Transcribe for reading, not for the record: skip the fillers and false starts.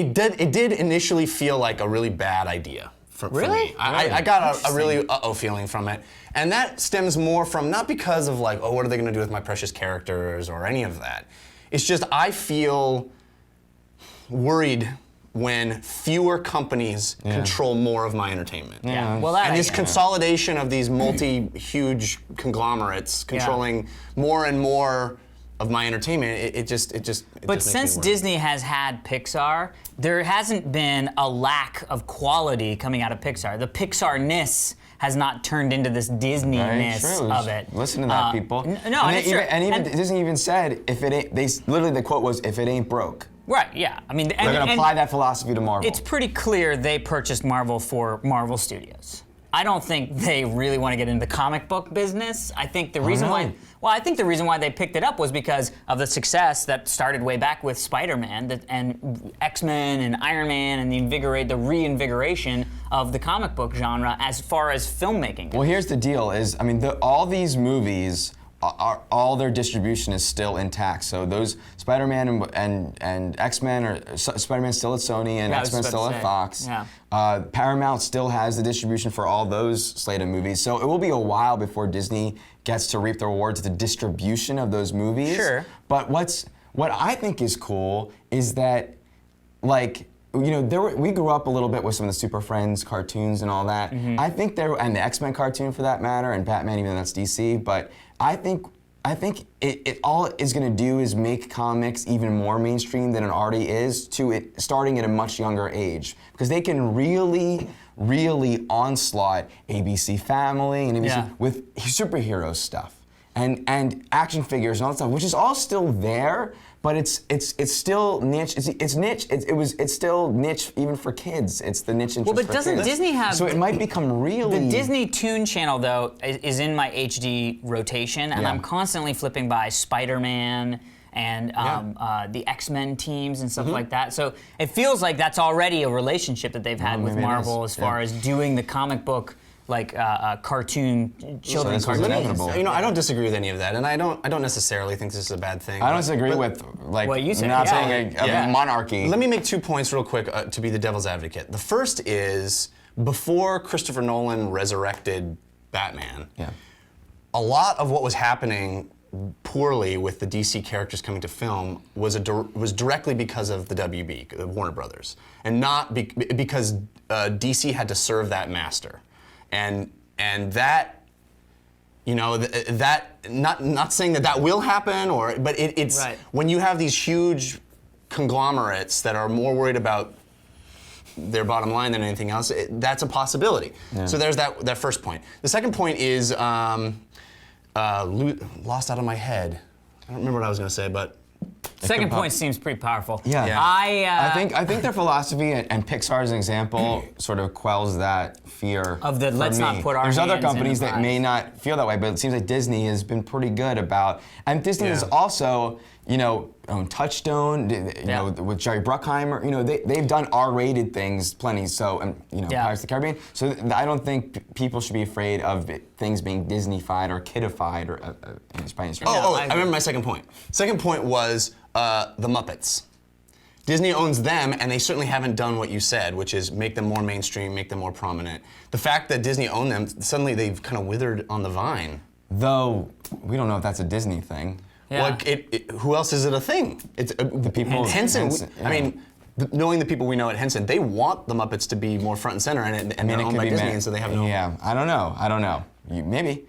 It did initially feel like a really bad idea for me. I got a really uh-oh feeling from it. And that stems more from, not because of like, oh, what are they going to do with my precious characters or any of that. It's just I feel worried when fewer companies control more of my entertainment. Yeah. Well, that and this consolidation of these huge conglomerates controlling more and more of my entertainment, it just But since Disney has had Pixar, there hasn't been a lack of quality coming out of Pixar. The Pixar-ness has not turned into this Disney-ness of it. Listen to that, people. No, and even Disney even said, if it ain't, literally the quote was, if it ain't broke. Right, yeah. I mean, they're going to apply that philosophy to Marvel. It's pretty clear they purchased Marvel for Marvel Studios. I don't think they really want to get into the comic book business. I think the reason why they picked it up was because of the success that started way back with Spider-Man and X-Men and Iron Man and the reinvigoration of the comic book genre as far as filmmaking goes. Well, here's the deal: I mean, all these movies. All their distribution is still intact. So those Spider-Man and X-Men, or Spider-Man still at Sony and X-Men still at Fox. Yeah. Paramount still has the distribution for all those slate of movies. So it will be a while before Disney gets to reap the rewards of the distribution of those movies. Sure. But what I think is cool is that, like, you know, we grew up a little bit with some of the Super Friends cartoons and all that. Mm-hmm. I think and the X-Men cartoon for that matter, and Batman, even though that's DC. But I think it all is going to do is make comics even more mainstream than it already is, starting at a much younger age, because they can really onslaught ABC Family and ABC with superhero stuff and action figures and all that stuff, which is all still there. But it's still niche. It's niche. It's still niche even for kids. It's the niche interest for kids. Well, but doesn't Disney have? So it might become really. The Disney Toon Channel though is in my HD rotation, and I'm constantly flipping by Spider-Man and the X-Men teams and stuff like that. So it feels like that's already a relationship that they've had with Marvel as far as doing the comic book. Like cartoon children's cartoons. You know, I don't disagree with any of that, and I don't necessarily think this is a bad thing. I don't disagree with what you said. Not saying a monarchy. Let me make 2 points real quick to be the devil's advocate. The first is before Christopher Nolan resurrected Batman. A lot of what was happening poorly with the DC characters coming to film was directly because of the WB, Warner Brothers, and not because DC had to serve that master. And that, you know, that not saying that will happen, but it's when you have these huge conglomerates that are more worried about their bottom line than anything else, that's a possibility. So there's that first point. The second point is lost out of my head. I don't remember what I was going to say, but. Second point seems pretty powerful. I think their philosophy and Pixar as an example sort of quells that fear of the let's not put our There's hands other companies in that may not feel that way, but it seems like Disney has been pretty good about, and Disney is also, you know, Touchstone, you know, with Jerry Bruckheimer, you know, they've done R-rated things plenty. So, you know, Pirates of the Caribbean. So I don't think people should be afraid of things being Disney-fied or kid-ified or I remember my second point. Second point was the Muppets. Disney owns them, and they certainly haven't done what you said, which is make them more mainstream, make them more prominent. The fact that Disney owned them, suddenly they've kind of withered on the vine. Though we don't know if that's a Disney thing. Well, who else is it a thing? It's the people. Henson. I mean, knowing the people we know at Henson, they want the Muppets to be more front and center, and they're owned by Disney, and so they have no. Yeah, I don't know. Maybe.